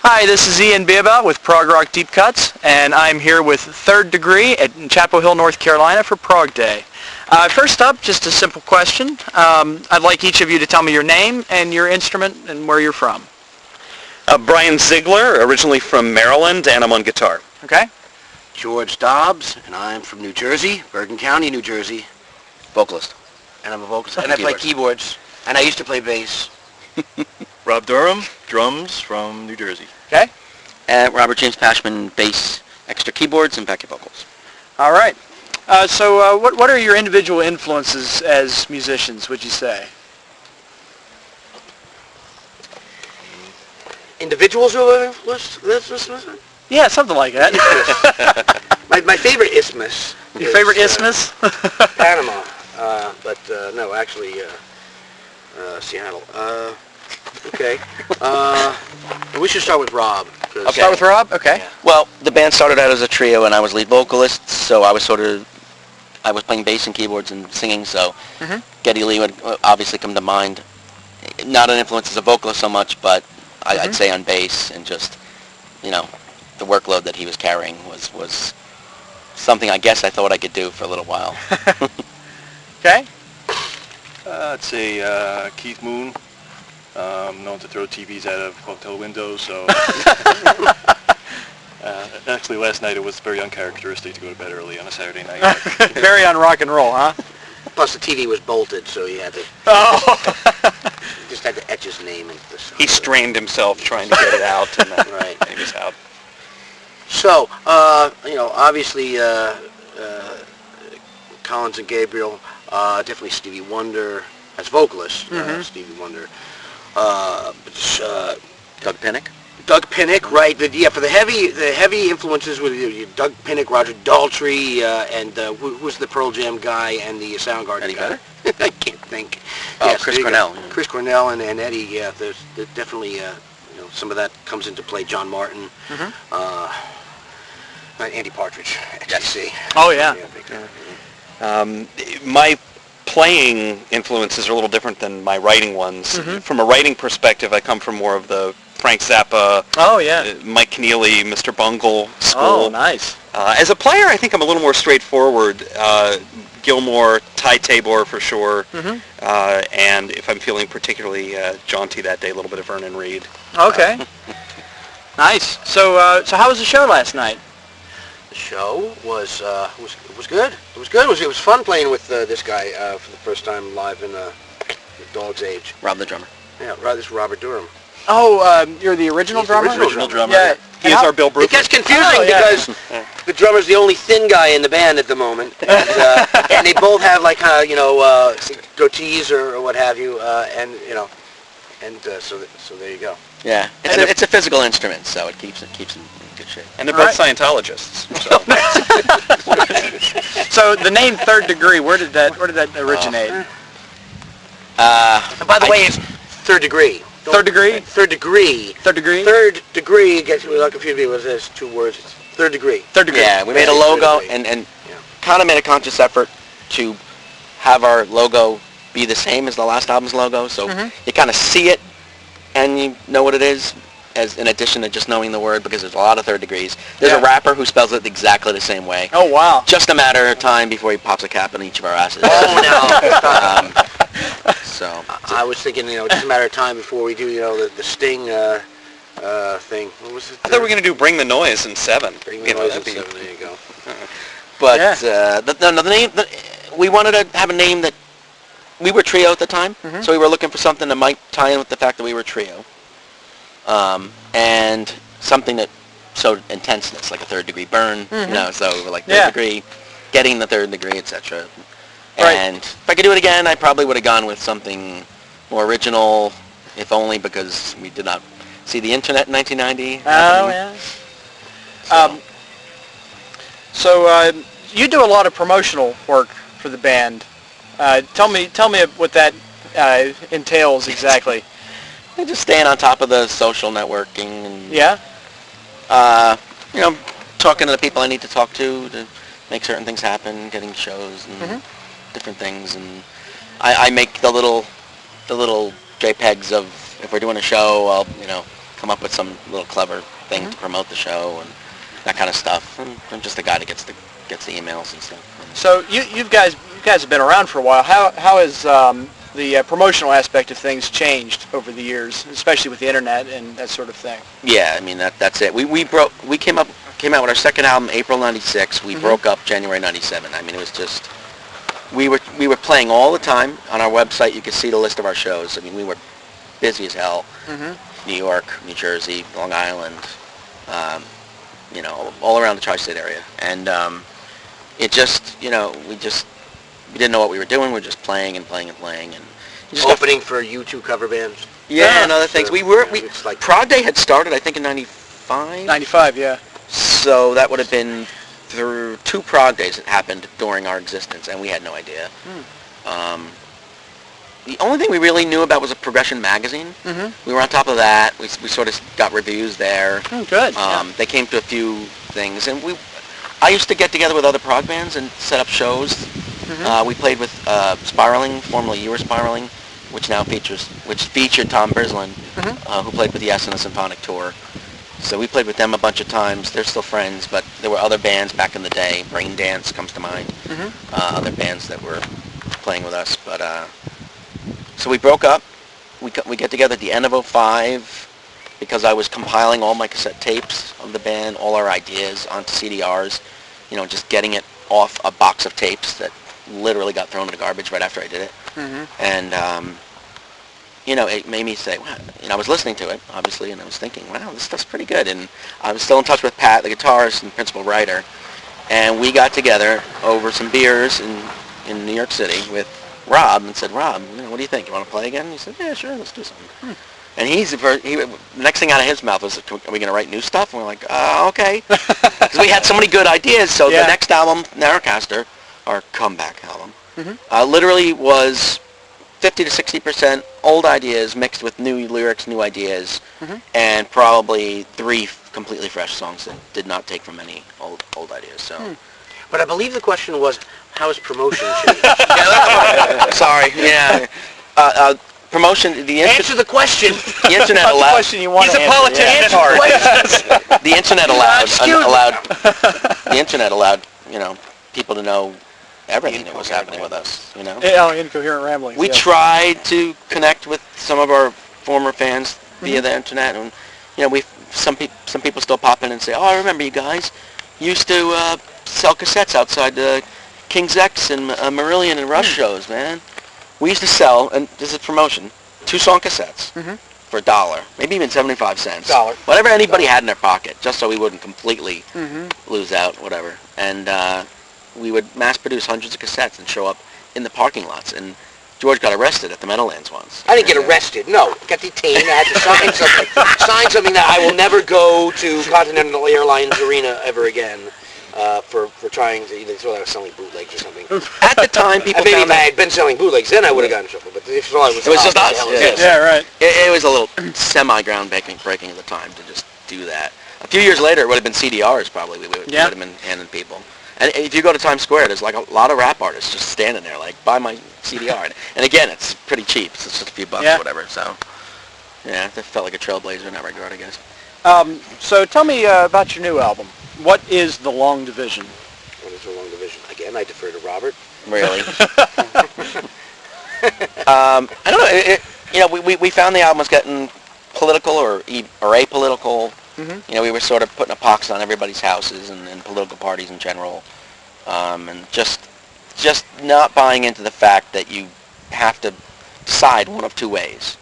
Hi, this is Ian Beabout with progrockdeepcuts, and I'm here with 3RDegree in Chapel Hill, North Carolina for Prog Day. First up, just a simple question. I'd like each of you to tell me your name and your instrument and where you're from. Brian Ziegler, originally from Maryland, and I'm on guitar. Okay? George Dobbs, and I'm from New Jersey, Bergen County, New Jersey. Vocalist. And I'm a vocalist. And I play keyboards. And I used to play bass. Rob Durham, drums from New Jersey. Okay? And Robert James Pashman, bass, extra keyboards, and backup vocals. All right. So what are your individual influences as musicians, would you say? Individuals who have influenced? Yeah, something like that. My favorite isthmus. Your favorite isthmus? Panama. But no, actually, Seattle. Okay. We should start with Rob. Okay. Start with Rob? Okay. Yeah. Well, the band started out as a trio, and I was lead vocalist, so I was playing bass and keyboards and singing, so Geddy Lee would obviously come to mind. Not an influence as a vocalist so much, but I'd say on bass, and just, the workload that he was carrying was something I guess I thought I could do for a little while. Okay. I'd say Keith Moon, known to throw TVs out of hotel windows, so... actually, last night it was very uncharacteristic to go to bed early on a Saturday night. Very on rock and roll, huh? Plus the TV was bolted, so he had to... Oh! He just had to etch his name into the side. He strained himself trying to get it out, and then Right. he was out. So, obviously, Collins and Gabriel, definitely Stevie Wonder as vocalist, Stevie Wonder. Doug Pinnick? Doug Pinnick, right? But yeah, for the heavy influences with Doug Pinnick, Roger Daltrey, and who was the Pearl Jam guy and the Soundgarden Eddie guy? Vedder? I can't think. Oh, Yes, Chris there you go. Cornell. Chris Cornell and Eddie. Yeah, there's definitely some of that comes into play. John Martin, Andy Partridge, XTC. Oh, yeah. My playing influences are a little different than my writing ones. From a writing perspective, I come from more of the Frank Zappa, Oh, yeah. Mike Keneally, Mr. Bungle school. Oh, nice. As a player, I think I'm a little more straightforward. Gilmore, Ty Tabor for sure, and if I'm feeling particularly jaunty that day, a little bit of Vernon Reid. Okay. Nice. So how was the show last night? The show was good. It was good. It was fun playing with this guy for the first time live in the Dog's Age. Rob the drummer. Yeah, this is Robert Durham. Oh, you're the original He's the drummer? original drummer. Yeah. He is our Bill Bruford. It gets confusing Oh, yeah. because the drummer's the only thin guy in the band at the moment, and they both have like goatees or what have you, so there you go. Yeah, it's a physical instrument, so it keeps in good shape. And they're both Scientologists. So. So the name 3RDegree, where did that originate? And by the way, it's 3RDegree. 3RDegree? 3RDegree. 3RDegree? 3RDegree gets a confused me with this 2 words. It's 3RDegree. 3RDegree. Yeah, we made a logo and kind of made a conscious effort to have our logo be the same as the last album's logo, so you kind of see it and you know what it is, as in addition to just knowing the word, because there's a lot of 3RDegrees. There's a rapper who spells it exactly the same way. Oh, wow. Just a matter of time before he pops a cap on each of our asses. Oh, no. So I was thinking, just a matter of time before we do, the Sting thing. What was it? I thought we were going to do Bring the Noise in 7. Bring the Noise in 7. There you go. But the name, we wanted to have a name that, we were trio at the time, so we were looking for something that might tie in with the fact that we were trio. And something that showed intenseness, like a 3RD burn, so we were like 3RD, getting the 3RD, etc. Right. And if I could do it again, I probably would have gone with something more original, if only because we did not see the internet in 1990. Oh, yeah. So you do a lot of promotional work for the band. Tell me what that entails exactly. Just staying on top of the social networking and talking to the people I need to talk to make certain things happen, getting shows and different things. And I make the little JPEGs of if we're doing a show, I'll come up with some little clever thing to promote the show and that kind of stuff. And I'm just the guy that gets the emails and stuff. So you guys have been around for a while. How has the promotional aspect of things changed over the years, especially with the internet and that sort of thing? Yeah, I mean that's it. We came out with our second album April '96. We broke up January '97. I mean, it was just we were playing all the time. On our website you could see the list of our shows. I mean, we were busy as hell. New York, New Jersey, Long Island, all around the tri-state area. And it just, we didn't know what we were doing. We were just playing and playing and playing. And Just opening for U2 cover bands. Yeah, and other things. It's like Prog Day had started, I think, in 95. 95, yeah. So that would have been through 2 Prog Days that happened during our existence, and we had no idea. The only thing we really knew about was a Progression magazine. We were on top of that. We sort of got reviews there. Oh, good. They came to a few things, and I used to get together with other prog bands and set up shows. We played with Spiraling, formerly You Were Spiraling, which featured Tom Berslin, who played with Yes on the Symphonic Tour. So we played with them a bunch of times. They're still friends, but there were other bands back in the day. Brain Dance comes to mind. Other bands that were playing with us, but so we broke up. We get together at the end of '05 because I was compiling all my cassette tapes of the band, all our ideas onto CDRs, just getting it off a box of tapes that literally got thrown in the garbage right after I did it. And, it made me say, wow, I was listening to it, obviously, and I was thinking, wow, this stuff's pretty good. And I was still in touch with Pat, the guitarist and principal writer, and we got together over some beers in New York City with Rob and said, Rob, what do you think? You want to play again? He said, yeah, sure, let's do something. And the next thing out of his mouth was, are we going to write new stuff? And we're like, okay. Because we had so many good ideas. So the next album, Narrowcaster, our comeback album, literally was 50 to 60% old ideas mixed with new lyrics, new ideas, and probably 3 completely fresh songs that did not take from any old ideas. So. But I believe the question was, how is promotion changed? Sorry, yeah. Promotion, Answer the question. The internet That's allowed. the question you want He's to a answer. politician at heart. The internet the internet allowed, people to know everything that was happening with us, Incoherent ramblings. We tried to connect with some of our former fans via the internet, and some people still pop in and say, "Oh, I remember you guys used to sell cassettes outside the King's X and Marillion and Rush shows, man. We used to sell, and this is promotion, 2-song cassettes for $1, maybe even 75 cents. Whatever anybody had in their pocket, just so we wouldn't completely lose out, whatever. And we would mass produce hundreds of cassettes and show up in the parking lots. And George got arrested at the Meadowlands once. I didn't get arrested. No, got detained. I had to sign something. Sign something that I will never go to Continental Airlines Arena ever again. For trying to either thought I was selling bootlegs or something. At the time, people Maybe found if I had been selling bootlegs, then I would have gotten in trouble. But if I was, it was just us. Yeah, right. It was a little semi-groundbreaking at the time to just do that. A few years later, it would have been CDRs probably. We would have been handing people. And if you go to Times Square, there's like a lot of rap artists just standing there, like, buy my CDR. And again, it's pretty cheap. It's just a few bucks or whatever. So, yeah, it felt like a trailblazer in that regard, I guess. So tell me about your new album. What is The Long Division? What is The Long Division? Again, I defer to Robert. Really? I don't know. We found the album was getting political or apolitical. We were sort of putting a pox on everybody's houses and political parties in general, and just not buying into the fact that you have to decide one of 2 ways.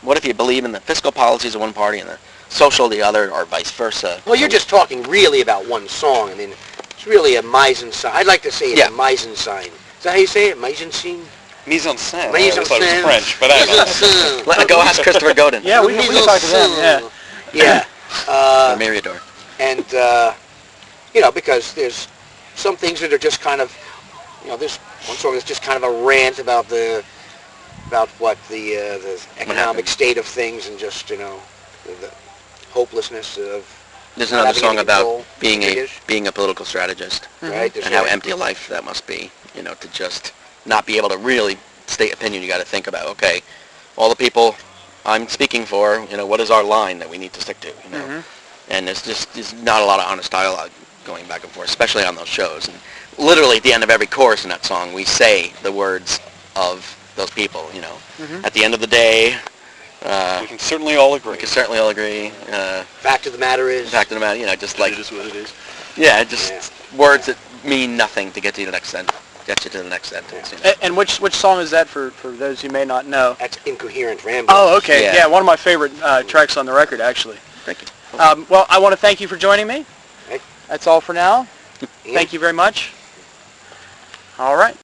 What if you believe in the fiscal policies of one party and the social of the other, or vice versa? Well, you're just talking really about one song. I mean, it's really a mise en scène. I'd like to say it's a mise en scène. Is that how you say it? Mise en scène? Mise en scène. Mise en I thought it scène. was French, but I don't know. Let go ask Christopher Godin. Yeah, we can talk to them. Yeah. Or Meriador. And, because there's some things that are just kind of, there's one song that's just kind of a rant about what the economic state of things and just, the hopelessness of There's another having song any about control. being a political strategist, Right? and how empty a life that must be, to just not be able to really state opinion. You got to think about, okay, all the people I'm speaking for, you know, what is our line that we need to stick to, you know? And there's not a lot of honest dialogue going back and forth, especially on those shows. And literally at the end of every chorus in that song, we say the words of those people, you know. At the end of the day, We can certainly all agree. we can certainly all agree. Fact of the matter is, Fact of the matter, you know, just like, It is what it is. yeah, just words that mean nothing to get you to the next sentence. Get you to the next sentence. You know? And which song is that for those who may not know? that's incoherent rambling. Oh, okay. Yeah. Yeah, one of my favorite tracks on the record, actually. Thank you. Well, I want to thank you for joining me. Right. That's all for now. Ian? Thank you very much. All right.